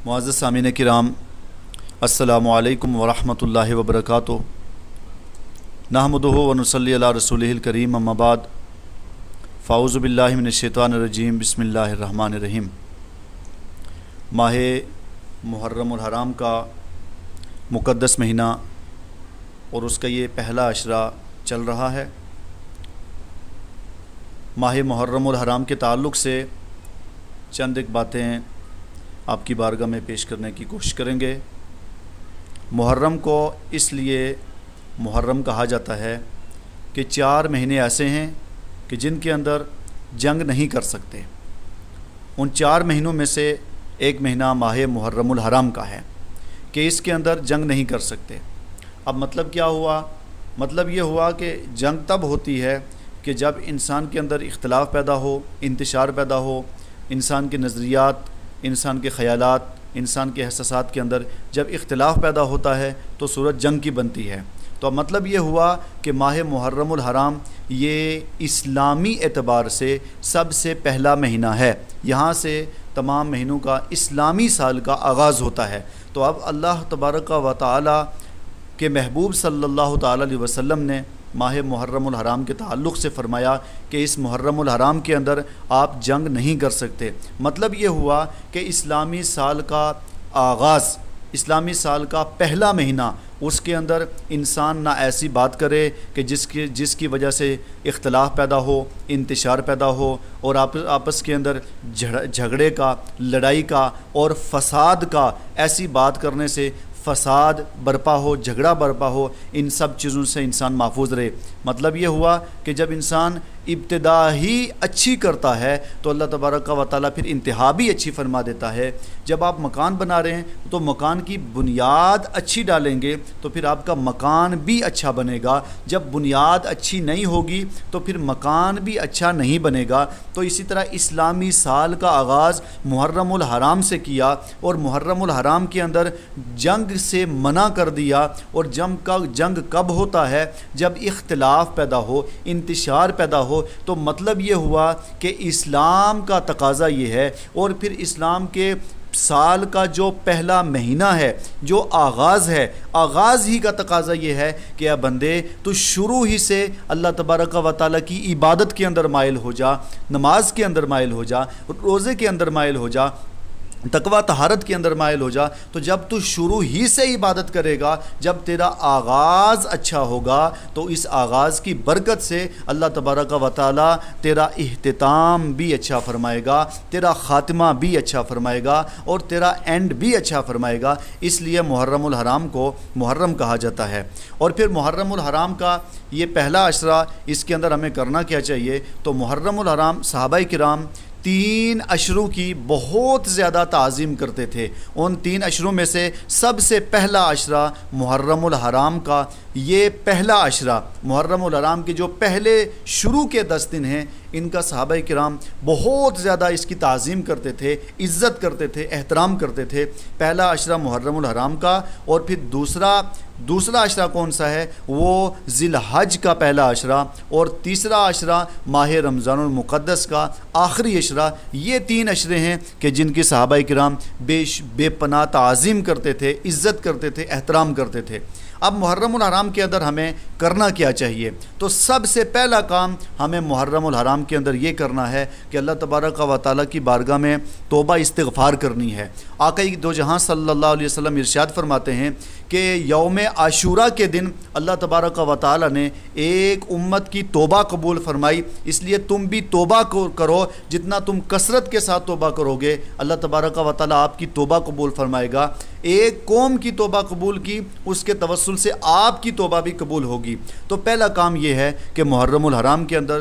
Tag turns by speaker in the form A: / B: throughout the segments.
A: معزز سامعین کرام، السلام علیکم ورحمۃ اللہ وبرکاتہ۔ نحمدہ ونصلی علی رسولہ الکریم، اما بعد، فاعوذ باللہ من الشیطان الرجیم، بسم اللہ الرحمن الرحیم۔ ماہ محرم الحرام کا مقدس مہینہ اور اس کا یہ پہلا عشرہ چل رہا ہے۔ ماہ محرم الحرام کے تعلق سے چند ایک باتیں آپ کی بارگاہ میں پیش کرنے کی کوشش کریں گے۔ محرم کو اس لیے محرم کہا جاتا ہے کہ 4 مہینے ایسے ہیں کہ جن کے اندر جنگ نہیں کر سکتے۔ ان 4 مہینوں میں سے ایک مہینہ ماہ محرم الحرام کا ہے کہ اس کے اندر جنگ نہیں کر سکتے۔ اب مطلب کیا ہوا؟ مطلب یہ ہوا کہ جنگ تب ہوتی ہے کہ جب انسان کے اندر اختلاف پیدا ہو، انتشار پیدا ہو، انسان کے نظریات، انسان کے خیالات، انسان کے احساسات کے اندر جب اختلاف پیدا ہوتا ہے تو صورت جنگ کی بنتی ہے۔ تو اب مطلب یہ ہوا کہ ماہ محرم الحرام یہ اسلامی اعتبار سے سب سے پہلا مہینہ ہے۔ یہاں سے تمام مہینوں کا اسلامی سال کا آغاز ہوتا ہے۔ تو اب اللہ تبارک و تعالی کے محبوب صلی اللہ تعالی علیہ وسلم نے ماہ محرم الحرام کے تعلق سے فرمایا کہ اس محرم الحرام کے اندر آپ جنگ نہیں کر سکتے۔ مطلب یہ ہوا کہ اسلامی سال کا آغاز، اسلامی سال کا پہلا مہینہ، اس کے اندر انسان نہ ایسی بات کرے کہ جس کی وجہ سے اختلاف پیدا ہو، انتشار پیدا ہو اور آپس کے اندر جھگڑے کا، لڑائی کا اور فساد کا، ایسی بات کرنے سے فساد برپا ہو، جھگڑا برپا ہو، ان سب چیزوں سے انسان محفوظ رہے۔ مطلب یہ ہوا کہ جب انسان ابتدا ہی اچھی کرتا ہے تو اللہ تبارک و تعالیٰ پھر انتہا بھی اچھی فرما دیتا ہے۔ جب آپ مکان بنا رہے ہیں تو مکان کی بنیاد اچھی ڈالیں گے تو پھر آپ کا مکان بھی اچھا بنے گا۔ جب بنیاد اچھی نہیں ہوگی تو پھر مکان بھی اچھا نہیں بنے گا۔ تو اسی طرح اسلامی سال کا آغاز محرم الحرام سے کیا اور محرم الحرام کے اندر جنگ سے منع کر دیا۔ اور جنگ کب ہوتا ہے؟ جب اختلاف پیدا ہو، انتشار پیدا ہو۔ تو مطلب یہ ہوا کہ اسلام کا تقاضا یہ ہے، اور پھر اسلام کے سال کا جو پہلا مہینہ ہے، جو آغاز ہے، آغاز ہی کا تقاضا یہ ہے کہ اے بندے تو شروع ہی سے اللہ تبارک و تعالیٰ کی عبادت کے اندر مائل ہو جا، نماز کے اندر مائل ہو جا، روزے کے اندر مائل ہو جا، تقویٰ طہارت کے اندر مائل ہو جا۔ تو جب تو شروع ہی سے عبادت کرے گا، جب تیرا آغاز اچھا ہوگا تو اس آغاز کی برکت سے اللہ تبارک و تعالیٰ تیرا اختتام بھی اچھا فرمائے گا، تیرا خاتمہ بھی اچھا فرمائے گا اور تیرا اینڈ بھی اچھا فرمائے گا۔ اس لیے محرم الحرام کو محرم کہا جاتا ہے۔ اور پھر محرم الحرام کا یہ پہلا عشرہ، اس کے اندر ہمیں کرنا کیا چاہیے؟ تو محرم الحرام صحابہ کرام 3 عشروں کی بہت زیادہ تعظیم کرتے تھے۔ ان 3 عشروں میں سے سب سے پہلا عشرہ محرم الحرام کا، یہ پہلا عشرہ محرم الحرام کے جو پہلے شروع کے 10 دن ہیں، ان کا صحابہ کرام بہت زیادہ اس کی تعظیم کرتے تھے، عزت کرتے تھے، احترام کرتے تھے۔ پہلا عشرہ محرم الحرام کا، اور پھر دوسرا عشرہ کون سا ہے؟ وہ ذی الحج کا پہلا عشرہ، اور تیسرا عشرہ ماہ رمضان المقدس کا آخری عشرہ۔ یہ 3 عشرے ہیں کہ جن کی صحابہ کرام بے پناہ تعظیم کرتے تھے، عزت کرتے تھے، احترام کرتے تھے۔ اب محرم الحرام کے اندر ہمیں کرنا کیا چاہیے؟ تو سب سے پہلا کام ہمیں محرم الحرام کے اندر یہ کرنا ہے کہ اللہ تبارک و تعالیٰ کی بارگاہ میں توبہ استغفار کرنی ہے۔ آقا دو جہاں صلی اللہ علیہ وسلم ارشاد فرماتے ہیں کہ یوم عاشوراء کے دن اللہ تبارک و تعالیٰ نے ایک امت کی توبہ قبول فرمائی، اس لیے تم بھی توبہ کرو۔ جتنا تم کثرت کے ساتھ توبہ کرو گے، اللہ تبارک و تعالیٰ آپ کی توبہ قبول فرمائے گا۔ ایک قوم کی توبہ قبول کی، اس کے توسل سے آپ کی توبہ بھی قبول ہوگی۔ تو پہلا کام یہ ہے کہ محرم الحرام کے اندر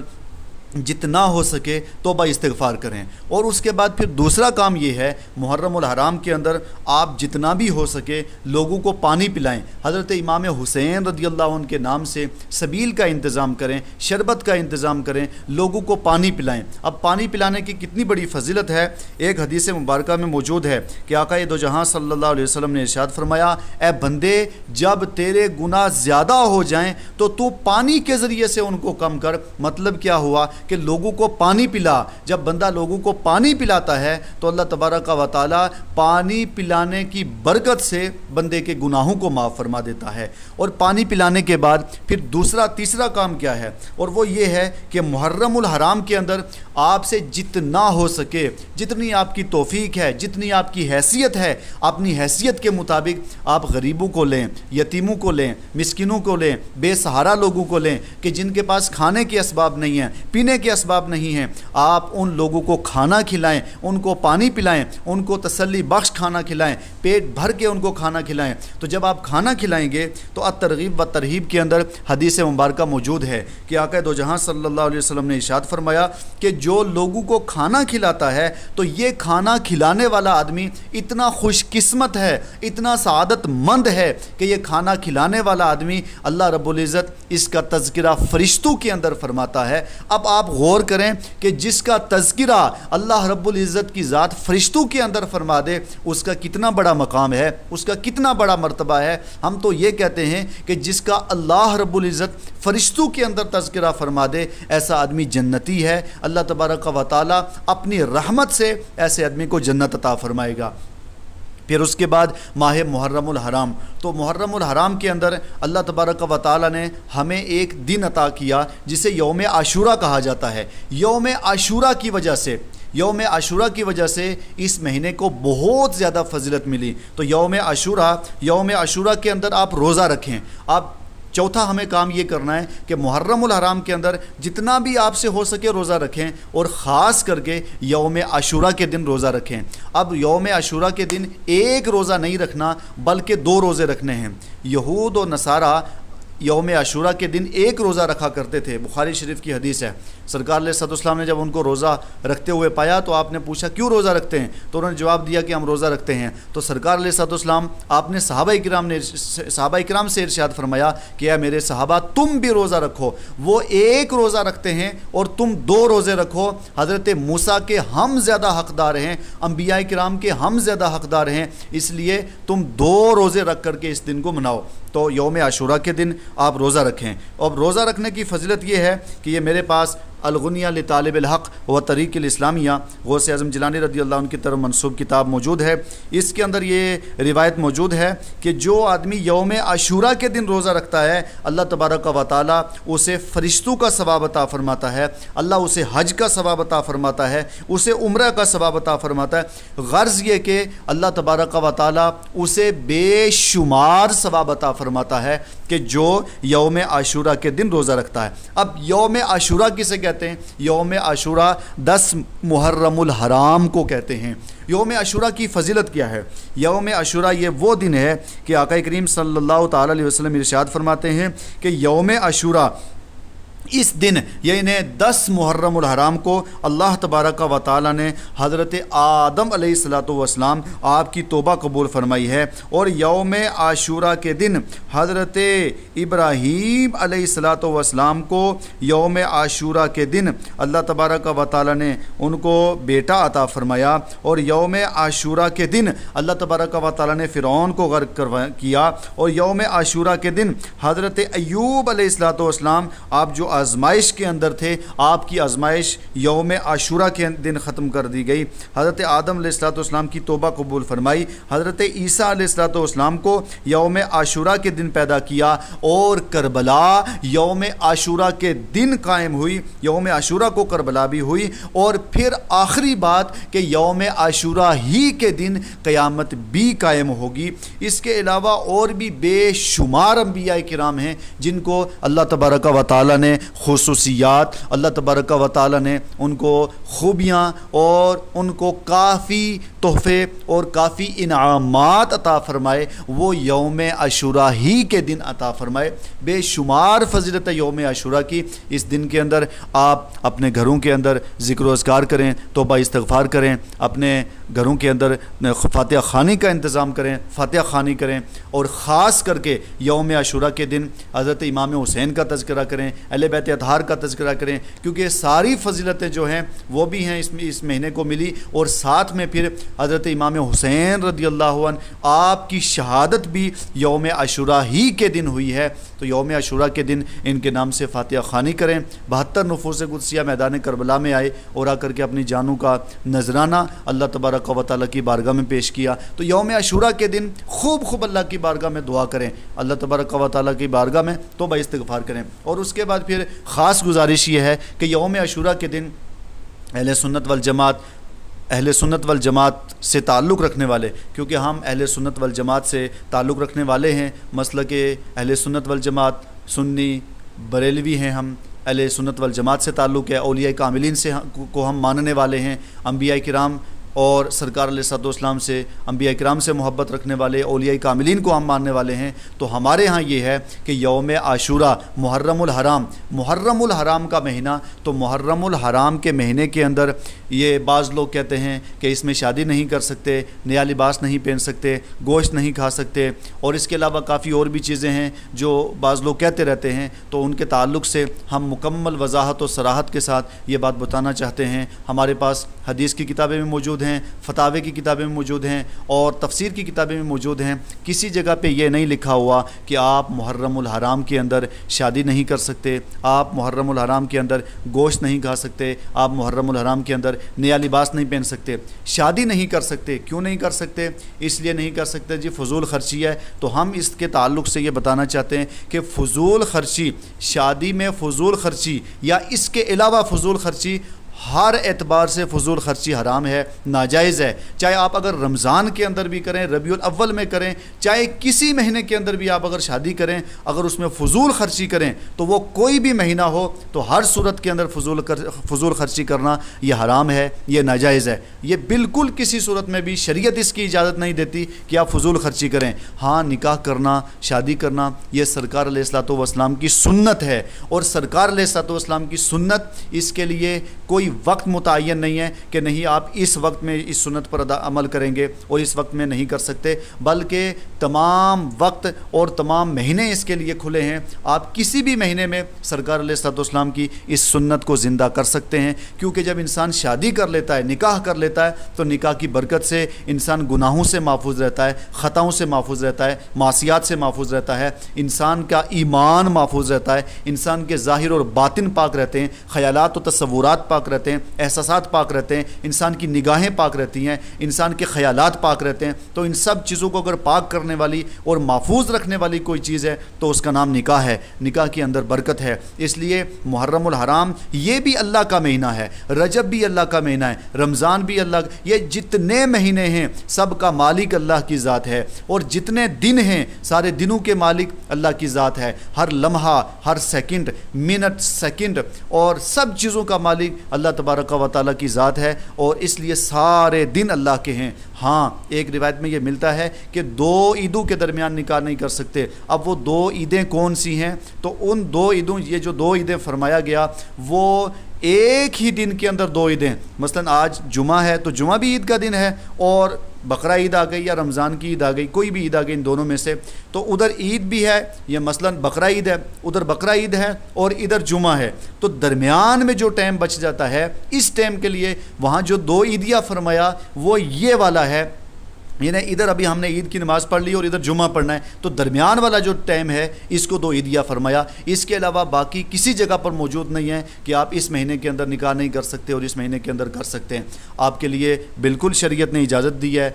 A: جتنا ہو سکے توبہ استغفار کریں۔ اور اس کے بعد پھر دوسرا کام یہ ہے، محرم الحرام کے اندر آپ جتنا بھی ہو سکے لوگوں کو پانی پلائیں۔ حضرت امام حسین رضی اللہ عنہ کے نام سے سبیل کا انتظام کریں، شربت کا انتظام کریں، لوگوں کو پانی پلائیں۔ اب پانی پلانے کی کتنی بڑی فضیلت ہے، ایک حدیث مبارکہ میں موجود ہے کہ آقا دو جہاں صلی اللہ علیہ وسلم نے ارشاد فرمایا، اے بندے جب تیرے گناہ زیادہ ہو جائیں تو تو پانی کے ذریعے سے ان کو کم کر۔ مطلب کیا ہوا کہ لوگوں کو پانی پلا۔ جب بندہ لوگوں کو پانی پلاتا ہے تو اللہ تبارک و تعالی پانی پلانے کی برکت سے بندے کے گناہوں کو معاف فرما دیتا ہے۔ اور پانی پلانے کے بعد پھر تیسرا کام کیا ہے، اور وہ یہ ہے کہ محرم الحرام کے اندر آپ سے جتنا ہو سکے، جتنی آپ کی توفیق ہے، جتنی آپ کی حیثیت ہے، اپنی حیثیت کے مطابق آپ غریبوں کو لیں، یتیموں کو لیں، مسکینوں کو لیں، بے سہارا لوگوں کو لیں کہ جن کے پاس کھانے کے اسباب نہیں ہیں، پینے کے اسباب نہیں ہیں، آپ ان لوگوں کو کھانا کھلائیں، ان کو پانی پلائیں، ان کو تسلی بخش کھانا کھلائیں، پیٹ بھر کے ان کو کھانا کھلائیں۔ تو جب آپ کھانا کھلائیں گے تو الترغیب و ترہیب کے اندر حدیث مبارکہ موجود ہے کہ آقا دو جہاں صلی اللہ علیہ وسلم نے ارشاد فرمایا کہ جو لوگوں کو کھانا کھلاتا ہے تو یہ کھانا کھلانے والا آدمی اتنا خوش قسمت ہے، اتنا سعادت مند ہے کہ یہ کھانا کھلانے والا آدمی اللہ رب العزت اس کا تذکرہ فرشتوں کے اندر فرماتا ہے۔ اب آپ غور کریں کہ جس کا تذکرہ اللہ رب العزت کی ذات فرشتوں کے اندر فرما دے اس کا کتنا بڑا مقام ہے، اس کا کتنا بڑا مرتبہ ہے۔ ہم تو یہ کہتے ہیں کہ جس کا اللہ رب العزت فرشتوں کے اندر تذکرہ فرما دے ایسا آدمی جنتی ہے۔ اللہ تبارک و تعالی اپنی رحمت سے ایسے آدمی کو جنت عطا فرمائے گا۔ پھر اس کے بعد ماہ محرم الحرام، تو محرم الحرام کے اندر اللہ تبارک و تعالی نے ہمیں ایک دن عطا کیا جسے یوم عاشورہ کہا جاتا ہے۔ یوم عاشورہ کی وجہ سے اس مہینے کو بہت زیادہ فضیلت ملی۔ تو یوم عاشورہ کے اندر آپ روزہ رکھیں۔ آپ چوتھا ہمیں کام یہ کرنا ہے کہ محرم الحرام کے اندر جتنا بھی آپ سے ہو سکے روزہ رکھیں، اور خاص کر کے یوم عاشورہ کے دن روزہ رکھیں۔ اب یوم عاشورہ کے دن ایک روزہ نہیں رکھنا بلکہ 2 روزے رکھنے ہیں۔ یہود و نصارہ یوم عاشورہ کے دن ایک روزہ رکھا کرتے تھے، بخاری شریف کی حدیث ہے۔ سرکار علیہ السلام نے جب ان کو روزہ رکھتے ہوئے پایا تو آپ نے پوچھا کیوں روزہ رکھتے ہیں؟ تو انہوں نے جواب دیا کہ ہم روزہ رکھتے ہیں۔ تو سرکار علیہ السلام آپ نے صحابہ اکرام سے ارشاد فرمایا کہ اے میرے صحابہ تم بھی روزہ رکھو۔ وہ ایک روزہ رکھتے ہیں اور تم 2 روزے رکھو۔ حضرت موسیٰ کے ہم زیادہ حقدار ہیں، انبیاء کرام کے ہم زیادہ حقدار ہیں، اس لیے تم 2 روزے رکھ کر کے اس دن کو مناؤ۔ تو یوم عاشورہ کے دن آپ روزہ رکھیں۔ اور روزہ رکھنے کی فضیلت یہ ہے کہ یہ میرے پاس الغنیہ لطالب الحق و طریق الاسلامیہ غوث اعظم جیلانی رضی اللہ عنہ کی طرف منسوب کتاب موجود ہے۔ اس کے اندر یہ روایت موجود ہے کہ جو آدمی یوم عاشورہ کے دن روزہ رکھتا ہے اللہ تبارک و تعالی اسے فرشتوں کا ثواب عطا فرماتا ہے، اللہ اسے حج کا ثواب عطا فرماتا ہے، اسے عمرہ کا ثواب عطا فرماتا ہے۔ غرض یہ کہ اللہ تبارک و تعالی اسے بے شمار ثواب عطا فرماتا ہے کہ جو یوم عاشورہ کے دن روزہ رکھتا ہے۔ اب یوم عاشورہ کسے کہتے ہیں؟ یوم عاشورہ 10 محرم الحرام کو کہتے ہیں۔ یوم عاشورہ کی فضیلت کیا ہے؟ یوم عاشورہ یہ وہ دن ہے کہ آقا کریم صلی اللہ تعالی علیہ وسلم ارشاد فرماتے ہیں کہ یوم عاشورہ اس دن یعنی 10 محرم الحرام کو اللہ تبارک و تعالی نے حضرت آدم علیہ السلام آپ کی توبہ قبول فرمائی ہے، اور یوم عاشورہ کے دن حضرت ابراہیم علیہ السلام کو یوم عاشورہ کے دن اللہ تبارک و تعالی نے ان کو بیٹا عطا فرمایا، اور یوم عاشورہ کے دن اللہ تبارک و تعالی نے فرعون کو غرق کیا، اور یوم عاشورہ کے دن حضرت ایوب علیہ السلام آپ جو آزمائش کے اندر تھے آپ کی آزمائش یوم عاشورہ کے دن ختم کر دی گئی۔ حضرت آدم علیہ السلام کی توبہ قبول فرمائی، حضرت عیسیٰ علیہ السلام کو یوم عاشورہ کے دن پیدا کیا، اور کربلا یوم عاشورہ کے دن قائم ہوئی، یوم عاشورہ کو کربلا بھی ہوئی، اور پھر آخری بات کہ یوم عاشورہ ہی کے دن قیامت بھی قائم ہوگی۔ اس کے علاوہ اور بھی بے شمار انبیاء کرام ہیں جن کو اللہ تبارک و تعالی نے خصوصیات، اللہ تبارک و تعالی نے ان کو خوبیاں اور ان کو کافی تحفے اور کافی انعامات عطا فرمائے، وہ یوم عاشورہ ہی کے دن عطا فرمائے۔ بے شمار فضیلت یوم عاشورہ کی۔ اس دن کے اندر آپ اپنے گھروں کے اندر ذکر و اذکار کریں، توبہ استغفار کریں، اپنے گھروں کے اندر فاتحہ خوانی کا انتظام کریں، فاتحہ خوانی کریں، اور خاص کر کے یوم عاشورہ کے دن حضرت امام حسین کا تذکرہ کریں، اہل بیت بیت اطہار کا تذکرہ کریں، کیونکہ یہ ساری فضیلتیں جو ہیں وہ بھی ہیں اس مہینے کو ملی، اور ساتھ میں پھر حضرت امام حسین رضی اللہ عنہ آپ کی شہادت بھی یوم عاشوراء ہی کے دن ہوئی ہے، تو یوم عاشوراء کے دن ان کے نام سے فاتحہ خوانی کریں۔ 72 نفوس قدسیہ میدان کربلا میں آئے اور آ کر کے اپنی جانوں کا نذرانہ اللہ تبارک و تعالیٰ کی بارگاہ میں پیش کیا، تو یوم عاشوراء کے دن خوب اللہ کی بارگاہ میں دعا کریں، اللہ تبارک و تعالیٰ کی بارگاہ میں توبہ استغفار کریں۔ اور اس کے بعد پھر خاص گزارش یہ ہے کہ یوم عاشوراء کے دن اہل سنت والجماعت سے تعلق رکھنے والے، کیونکہ ہم اہل سنت والجماعت سے تعلق رکھنے والے ہیں، مسلک اہل سنت والجماعت سنی بریلوی ہیں، ہم اہل سنت والجماعت سے تعلق ہے، اولیاء کاملین سے کو ہم ماننے والے ہیں، انبیاء کرام اور سرکار علیہ الصلوۃ والسلام سے، انبیاء کرام سے محبت رکھنے والے اولیاء کاملین کو ہم ماننے والے ہیں۔ تو ہمارے ہاں یہ ہے کہ یوم عاشوراء محرم الحرام کا مہینہ، تو محرم الحرام کے مہینے کے اندر یہ بعض لوگ کہتے ہیں کہ اس میں شادی نہیں کر سکتے، نیا لباس نہیں پہن سکتے، گوشت نہیں کھا سکتے، اور اس کے علاوہ کافی اور بھی چیزیں ہیں جو بعض لوگ کہتے رہتے ہیں، تو ان کے تعلق سے ہم مکمل وضاحت و صراحت کے ساتھ یہ بات بتانا چاہتے ہیں۔ ہمارے پاس حدیث کی کتابیں میں موجود ہیں، فتاوے کی کتابیں میں موجود ہیں، اور تفسیر کی کتابیں میں موجود ہیں، کسی جگہ پہ یہ نہیں لکھا ہوا کہ آپ محرم الحرام کے اندر شادی نہیں کر سکتے، آپ محرم الحرام کے اندر گوشت نہیں کھا سکتے، آپ محرم الحرام کے اندر نیا لباس نہیں پہن سکتے، شادی نہیں کر سکتے۔ کیوں نہیں کر سکتے؟ اس لیے نہیں کر سکتے جی فضول خرچی ہے، تو ہم اس کے تعلق سے یہ بتانا چاہتے ہیں کہ فضول خرچی، شادی میں فضول خرچی یا اس کے علاوہ فضول خرچی، ہر اعتبار سے فضول خرچی حرام ہے، ناجائز ہے، چاہے آپ اگر رمضان کے اندر بھی کریں، ربیع الاول میں کریں، چاہے کسی مہینے کے اندر بھی آپ اگر شادی کریں، اگر اس میں فضول خرچی کریں تو وہ کوئی بھی مہینہ ہو تو ہر صورت کے اندر فضول خرچی کرنا یہ حرام ہے، یہ ناجائز ہے، یہ بالکل کسی صورت میں بھی شریعت اس کی اجازت نہیں دیتی کہ آپ فضول خرچی کریں۔ ہاں نکاح کرنا، شادی کرنا، یہ سرکار علیہ الصلوۃ والسلام کی سنت ہے، اور سرکار علیہ الصلوۃ والسلام کی سنت، اس کے لیے کوئی وقت متعین نہیں ہے کہ نہیں آپ اس وقت میں اس سنت پر عمل کریں گے اور اس وقت میں نہیں کر سکتے، بلکہ تمام وقت اور تمام مہینے اس کے لیے کھلے ہیں۔ آپ کسی بھی مہینے میں سرکار علیہ الصلوۃ والسلام کی اس سنت کو زندہ کر سکتے ہیں، کیونکہ جب انسان شادی کر لیتا ہے، نکاح کر لیتا ہے، تو نکاح کی برکت سے انسان گناہوں سے محفوظ رہتا ہے، خطاؤں سے محفوظ رہتا ہے، معصیات سے محفوظ رہتا ہے، انسان کا ایمان محفوظ رہتا ہے، انسان کے ظاہر اور باطن پاک رہتے ہیں، خیالات و تصورات پاک رہتے ہیں، احساسات پاک رہتے ہیں، انسان کی نگاہیں پاک رہتی ہیں، انسان کے خیالات پاک رہتے ہیں۔ تو ان سب چیزوں کو اگر پاک کرنے والی اور محفوظ رکھنے والی کوئی چیز ہے تو اس کا نام نکاح ہے، نکاح کے اندر برکت ہے۔ اس لیے محرم الحرام یہ بھی اللہ کا مہینہ ہے، رجب بھی اللہ کا مہینہ ہے، رمضان بھی اللہ، یہ جتنے مہینے ہیں سب کا مالک اللہ کی ذات ہے، اور جتنے دن ہیں سارے دنوں کے مالک اللہ کی ذات ہے، ہر لمحہ، ہر سیکنڈ، منٹ، سیکنڈ اور سب چیزوں کا مالک اللہ تبارک و تعالیٰ کی ذات ہے، اور اس لیے سارے دن اللہ کے ہیں۔ ہاں ایک روایت میں یہ ملتا ہے کہ 2 عیدوں کے درمیان نکاح نہیں کر سکتے۔ اب وہ 2 عیدیں کون سی ہیں؟ تو ان 2 عیدوں، یہ جو 2 عیدیں فرمایا گیا وہ ایک ہی دن کے اندر 2 عیدیں، مثلا آج جمعہ ہے تو جمعہ بھی عید کا دن ہے، اور بقرہ عید آ گئی یا رمضان کی عید آ گئی، کوئی بھی عید آ گئی ان دونوں میں سے، تو ادھر عید بھی ہے، یہ مثلا بقرہ عید ہے، ادھر بقرہ عید ہے اور ادھر جمعہ ہے، تو درمیان میں جو ٹائم بچ جاتا ہے اس ٹائم کے لیے وہاں جو 2 عیدیاں فرمایا وہ یہ والا ہے، یعنی ادھر ابھی ہم نے عید کی نماز پڑھ لی اور ادھر جمعہ پڑھنا ہے، تو درمیان والا جو ٹائم ہے اس کو 2 عیدیاں فرمایا۔ اس کے علاوہ باقی کسی جگہ پر موجود نہیں ہے کہ آپ اس مہینے کے اندر نکاح نہیں کر سکتے اور اس مہینے کے اندر کر سکتے ہیں۔ آپ کے لیے بالکل شریعت نے اجازت دی ہے،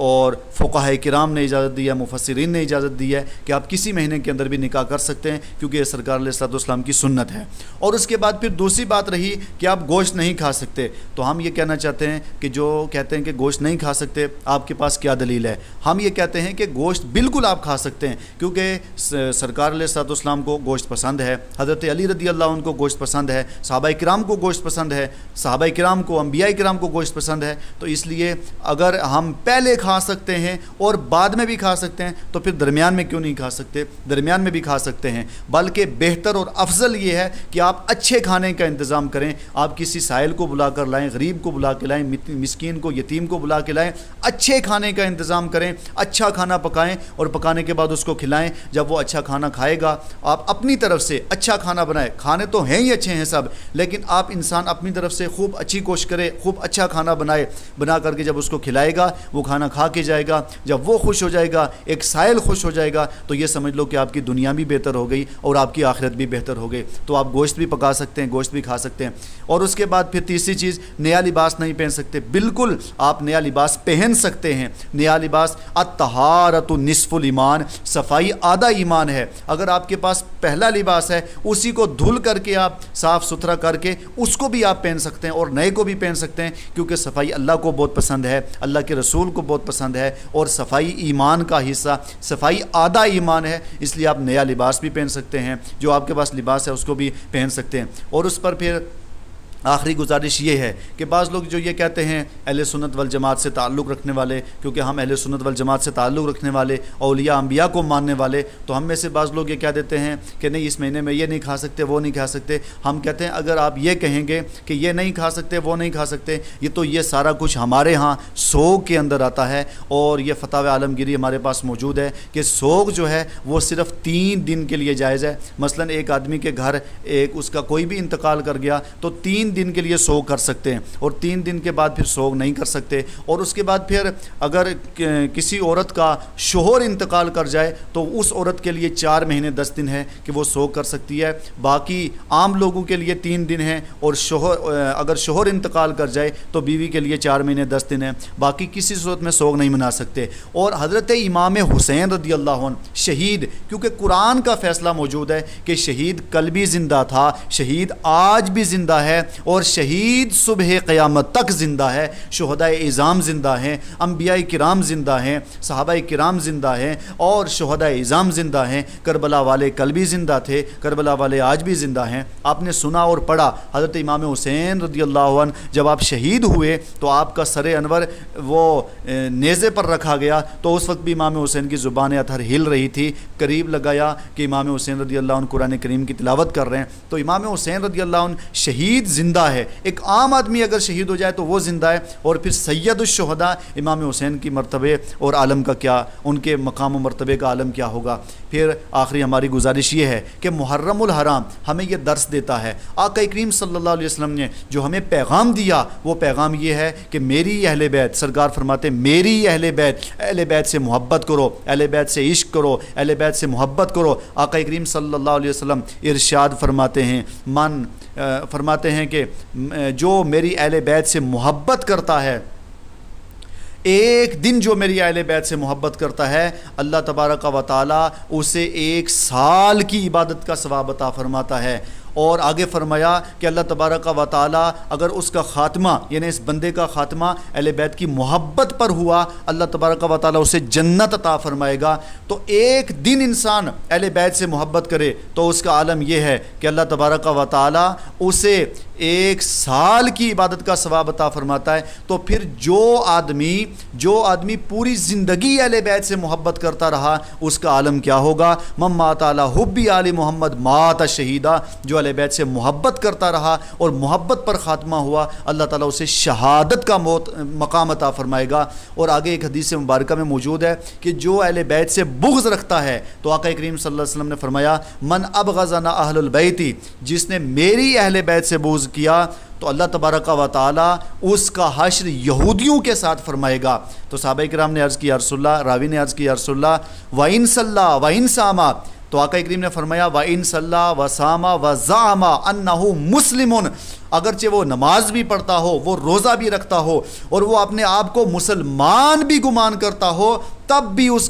A: اور فقہاء کرام نے اجازت دی ہے، مفسرین نے اجازت دی ہے کہ آپ کسی مہینے کے اندر بھی نکاح کر سکتے ہیں، کیونکہ یہ سرکار علیہ الصلوۃ والسلام کی سنت ہے۔ اور اس کے بعد پھر دوسری بات رہی کہ آپ گوشت نہیں کھا سکتے، تو ہم یہ کہنا چاہتے ہیں کہ جو کہتے ہیں کہ گوشت نہیں کھا سکتے، آپ کے پاس کیا دلیل ہے؟ ہم یہ کہتے ہیں کہ گوشت بالکل آپ کھا سکتے ہیں، کیونکہ سرکار علیہ الصلوۃ والسلام کو گوشت پسند ہے، حضرت علی رضی اللہ عنہ کو گوشت پسند ہے، صحابہ کرام کو گوشت پسند ہے، صحابہ کرام کو، انبیاء کرام کو گوشت پسند ہے، تو اس لیے اگر ہم پہلے کھا سکتے ہیں اور بعد میں بھی کھا سکتے ہیں تو پھر درمیان میں کیوں نہیں کھا سکتے؟ درمیان میں بھی کھا سکتے ہیں، بلکہ بہتر اور افضل یہ ہے کہ آپ اچھے کھانے کا انتظام کریں۔ آپ کسی سائل کو بلا کر لائیں، غریب کو بلا کے لائیں، مسکین کو، یتیم کو بلا کے لائیں، اچھے کھانے کا انتظام کریں، اچھا کھانا پکائیں اور پکانے کے بعد اس کو کھلائیں۔ جب وہ اچھا کھانا کھائے گا، آپ اپنی طرف سے اچھا کھانا بنائیں، کھانے تو ہیں ہی اچھے ہیں سب، لیکن آپ انسان اپنی طرف سے خوب اچھی کوشش کرے، خوب اچھا کھانا بنائے، بنا کر کے جب اس کو کھلائے گا، وہ کھانا کھا کے جائے گا، جب وہ خوش ہو جائے گا، ایک سائل خوش ہو جائے گا، تو یہ سمجھ لو کہ آپ کی دنیا بھی بہتر ہو گئی اور آپ کی آخرت بھی بہتر ہو گئی۔ تو آپ گوشت بھی پکا سکتے ہیں، گوشت بھی کھا سکتے ہیں۔ اور اس کے بعد پھر تیسری چیز، نیا لباس نہیں پہن سکتے۔ بالکل آپ نیا لباس پہن سکتے ہیں۔ نیا لباس، الطہارۃ نصف الایمان، صفائی آدھا ایمان ہے۔ اگر آپ کے پاس پہلا لباس ہے، اسی کو دھل کر کے آپ صاف ستھرا کر کے اس کو بھی آپ پہن سکتے ہیں اور نئے کو بھی پہن سکتے ہیں، کیونکہ صفائی اللہ کو بہت پسند ہے، اللہ کے رسول کو بہت پسند ہے، اور صفائی ایمان کا حصہ، صفائی آدھا ایمان ہے، اس لیے آپ نیا لباس بھی پہن سکتے ہیں۔ جو آپ کے پاس لباس ہے اس کو بھی پہن سکتے ہیں۔ اور اس پر پھر آخری گزارش یہ ہے کہ بعض لوگ جو یہ کہتے ہیں اہل سنت والجماعت سے تعلق رکھنے والے، کیونکہ ہم اہل سنت والجماعت سے تعلق رکھنے والے، اولیاء انبیاء کو ماننے والے، تو ہم میں سے بعض لوگ یہ کہہ دیتے ہیں کہ نہیں اس مہینے میں یہ نہیں کھا سکتے، وہ نہیں کھا سکتے۔ ہم کہتے ہیں اگر آپ یہ کہیں گے کہ یہ نہیں کھا سکتے، وہ نہیں کھا سکتے، یہ سارا کچھ ہمارے ہاں سوگ کے اندر آتا ہے، اور یہ فتاوی عالمگیری ہمارے پاس موجود ہے کہ سوگ جو ہے وہ صرف 3 دن کے لیے جائز ہے۔ مثلا ایک آدمی کے گھر اس کا کوئی بھی انتقال کر گیا تو 3 دن کے لیے سوگ کر سکتے ہیں، اور 3 دن کے بعد پھر سوگ نہیں کر سکتے۔ اور اس کے بعد پھر اگر کسی عورت کا شوہر انتقال کر جائے تو اس عورت کے لیے 4 مہینے 10 دن ہے کہ وہ سوگ کر سکتی ہے۔ باقی عام لوگوں کے لیے 3 دن ہیں، اور اگر شوہر انتقال کر جائے تو بیوی کے لیے 4 مہینے 10 دن ہیں، باقی کسی صورت میں سوگ نہیں منا سکتے۔ اور حضرت امام حسین رضی اللہ عنہ شہید، کیونکہ قرآن کا فیصلہ موجود ہے کہ شہید کل بھی زندہ تھا، شہید آج بھی زندہ ہے، اور شہید صبح قیامت تک زندہ ہے۔ شہداء اعظام زندہ ہیں، انبیاء کرام زندہ ہیں، صحابہ کرام زندہ ہیں، اور شہداء اعظام زندہ ہیں۔ کربلا والے کل بھی زندہ تھے، کربلا والے آج بھی زندہ ہیں۔ آپ نے سنا اور پڑھا حضرت امام حسین رضی اللہ عنہ جب آپ شہید ہوئے تو آپ کا سر انور وہ نیزے پر رکھا گیا، تو اس وقت بھی امام حسین کی زبان اطہر ہل رہی تھی۔ قریب لگایا کہ امام حسین رضی اللہ عنہ قرآن کریم کی تلاوت کر رہے ہیں، تو امام حسین رضی اللہ عنہ شہید زندہ ہے۔ ایک عام آدمی اگر شہید ہو جائے تو وہ زندہ ہے، اور پھر سید الشہداء امام حسین کی مرتبے اور عالم کا کیا، ان کے مقام و مرتبے کا عالم کیا ہوگا۔ پھر آخری ہماری گزارش یہ ہے کہ محرم الحرام ہمیں یہ درس دیتا ہے، آقا کریم صلی اللہ علیہ وسلم نے جو ہمیں پیغام دیا وہ پیغام یہ ہے کہ میری اہل بیت، سرکار فرماتے میری اہل بیت سے محبت کرو، اہل بیت سے عشق کرو، اہل بیت سے محبت کرو۔ آقا کریم صلی اللہ علیہ وسلم ارشاد فرماتے ہیں کہ جو میری اہل بیت سے محبت کرتا ہے، ایک دن جو میری اہل بیت سے محبت کرتا ہے، اللہ تبارک و تعالی اسے 1 سال کی عبادت کا ثواب عطا فرماتا ہے۔ اور آگے فرمایا کہ اللہ تبارک و تعالی اگر اس کا خاتمہ، یعنی اس بندے کا خاتمہ اہل بیت کی محبت پر ہوا، اللہ تبارک و تعالی اسے جنت عطا فرمائے گا۔ تو ایک دن انسان اہل بیت سے محبت کرے تو اس کا عالم یہ ہے کہ اللہ تبارک و تعالی اسے 1 سال کی عبادت کا ثواب عطا فرماتا ہے۔ تو پھر جو آدمی پوری زندگی اہل بیت سے محبت کرتا رہا، اس کا عالم کیا ہوگا۔ من مات علی حب آل محمد مات شہیدا، جو اہل بیت سے محبت کرتا رہا اور محبت پر خاتمہ ہوا، اللہ تعالیٰ اسے شہادت کا مقام عطا فرمائے گا۔ اور آگے ایک حدیث مبارکہ میں موجود ہے کہ جو اہل بیت سے بغض رکھتا ہے، تو آقا کریم صلی اللہ علیہ وسلم نے فرمایا من ابغضنا اہل البیت، جس نے میری اہل بیت سے بغض کیا تو اللہ تبارک و تعالی اس کا حشر یہودیوں کے ساتھ فرمائے گا۔ تو صحابہ کرام نے عرض کی یا رسول اللہ، راوی نے عرض کی یا رسول اللہ وَإِن صَلَّى وَإِن صَامَ، تو آقا کریم نے فرمایا وَإِن صَلَّى وَصَامَ وَزَعَمَ أَنَّهُ مُسْلِمٌ، اگرچہ وہ نماز بھی پڑھتا ہو، وہ روزہ بھی رکھتا ہو، اور وہ اپنے آپ کو مسلمان بھی گمان کرتا ہو، تب بھی اس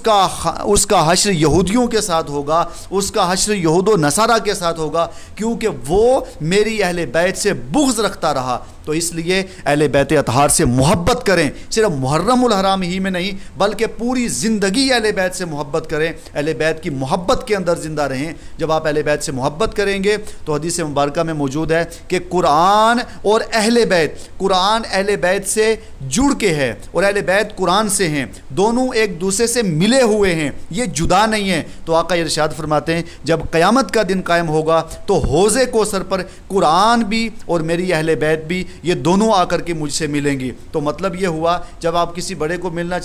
A: کا حشر یہودیوں کے ساتھ ہوگا، اس کا حشر یہود و نصارہ کے ساتھ ہوگا، کیونکہ وہ میری اہل بیت سے بغض رکھتا رہا۔ تو اس لیے اہل بیت اطہار سے محبت کریں، صرف محرم الحرام ہی میں نہیں بلکہ پوری زندگی اہل بیت سے محبت کریں، اہل بیت کی محبت کے اندر زندہ رہیں۔ جب آپ اہل بیت سے محبت کریں گے تو حدیث مبارکہ میں موجود ہے کہ قرآن اور اہل بیت، قرآن اہل بیت سے جڑ کے ہے اور اہل بیت قرآن سے ہیں، دونوں ایک دوسرے سے ملے ہوئے ہیں، یہ جدا نہیں ہیں۔ تو آقا ارشاد فرماتے ہیں جب قیامت کا دن قائم ہوگا تو حوض کوثر پر قرآن بھی اور میری اہل بیت بھی یہ دونوں آ کر کے مجھ سے ملیں گی۔ تو مطلب یہ ہوا جب آپ کسی بڑے کو ملنا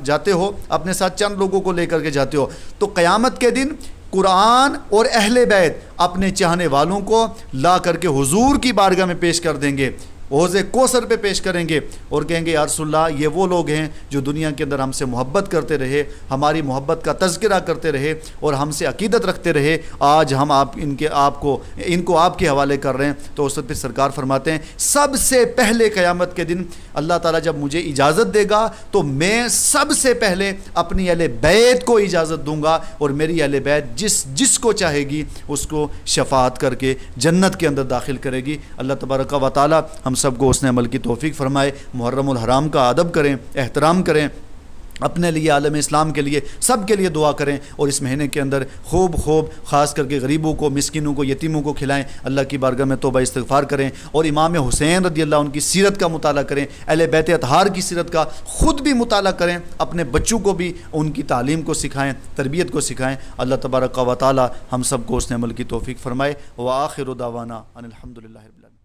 A: جاتے ہو، اپنے ساتھ چند لوگوں کو لے کر کے جاتے ہو، تو قیامت کے دن قرآن اور اہل بیت اپنے چاہنے والوں کو لا کر کے حضور کی بارگاہ میں پیش کر دیں گے، حوض کوثر پہ پیش کریں گے اور کہیں گے یا رسول اللہ یہ وہ لوگ ہیں جو دنیا کے اندر ہم سے محبت کرتے رہے، ہماری محبت کا تذکرہ کرتے رہے اور ہم سے عقیدت رکھتے رہے، آج ہم ان کو آپ کے حوالے کر رہے ہیں۔ تو اس وقت پہ سرکار فرماتے ہیں سب سے پہلے قیامت کے دن اللہ تعالیٰ جب مجھے اجازت دے گا تو میں سب سے پہلے اپنی اہل بیت کو اجازت دوں گا اور میری اہل بیت جس کو چاہے گی اس کو شفاعت کر کے جنت کے اندر داخل کرے گی۔ اللہ تبارک و تعالیٰ ہم سب کو اس نے عمل کی توفیق فرمائے۔ محرم الحرام کا ادب کریں، احترام کریں، اپنے لیے، عالم اسلام کے لیے، سب کے لیے دعا کریں اور اس مہینے کے اندر خوب خاص کر کے غریبوں کو، مسکینوں کو، یتیموں کو کھلائیں، اللہ کی بارگاہ میں توبہ استغفار کریں اور امام حسین رضی اللہ عنہ کی سیرت کا مطالعہ کریں، اہل بیت اطہار کی سیرت کا خود بھی مطالعہ کریں، اپنے بچوں کو بھی ان کی تعلیم کو سکھائیں، تربیت کو سکھائیں۔ اللہ تبارک و تعالی ہم سب کو اس نے عمل کی توفیق فرمائے۔ وآخر دعوانا ان الحمدللہ رب العالمین۔